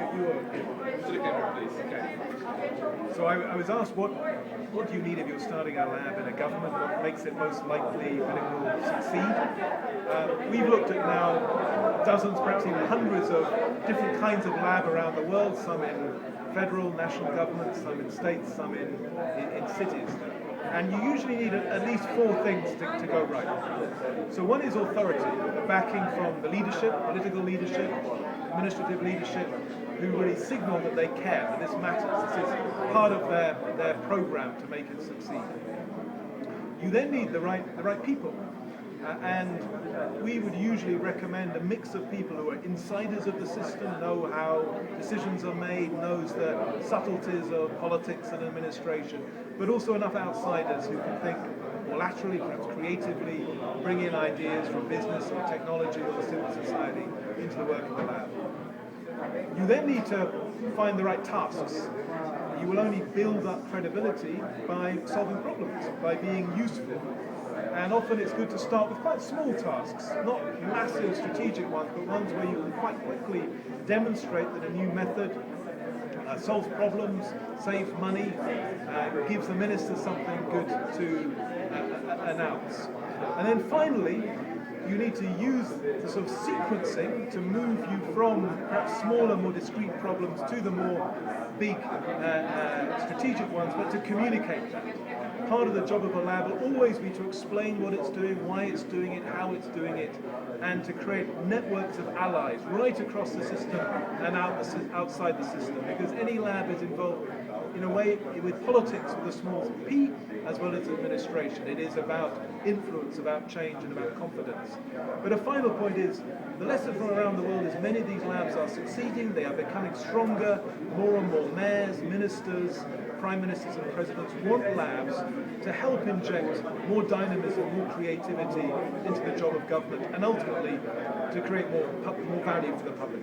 at you? Or? To the camera, please. Okay. So I was asked, what do you need if you're starting a lab in a government? What makes it most likely that it will succeed? We've looked at now dozens, perhaps even hundreds of different kinds of lab around the world, some in federal, national governments, some in states, some in cities. And you usually need at least four things to go right. So one is authority, the backing from the leadership, political leadership, administrative leadership, who really signal that they care, that this matters, this is part of their program to make it succeed. You then need the right people. And we would usually recommend a mix of people who are insiders of the system, know how decisions are made, knows the subtleties of politics and administration, but also enough outsiders who can think more laterally, perhaps creatively, bring in ideas from business or technology or civil society into the work of the lab. You then need to find the right tasks. You will only build up credibility by solving problems, by being useful. And often it's good to start with quite small tasks, not massive strategic ones, but ones where you can quite quickly demonstrate that a new method solves problems, saves money, gives the minister something good to announce. And then finally, you need to use the sort of sequencing to move you from perhaps smaller, more discrete problems to the more big strategic ones, but to communicate that. Part of the job of a lab will always be to explain what it's doing, why it's doing it, how it's doing it, and to create networks of allies right across the system and outside the system, because any lab is involved in a way with politics with a small p as well as administration. It is about influence, about change, and about confidence. But a final point is, the lesson from around the world is many of these labs are succeeding, they are becoming stronger, more and more mayors, ministers, prime ministers and presidents want labs to help inject more dynamism, more creativity into the job of government, and ultimately to create more value for the public.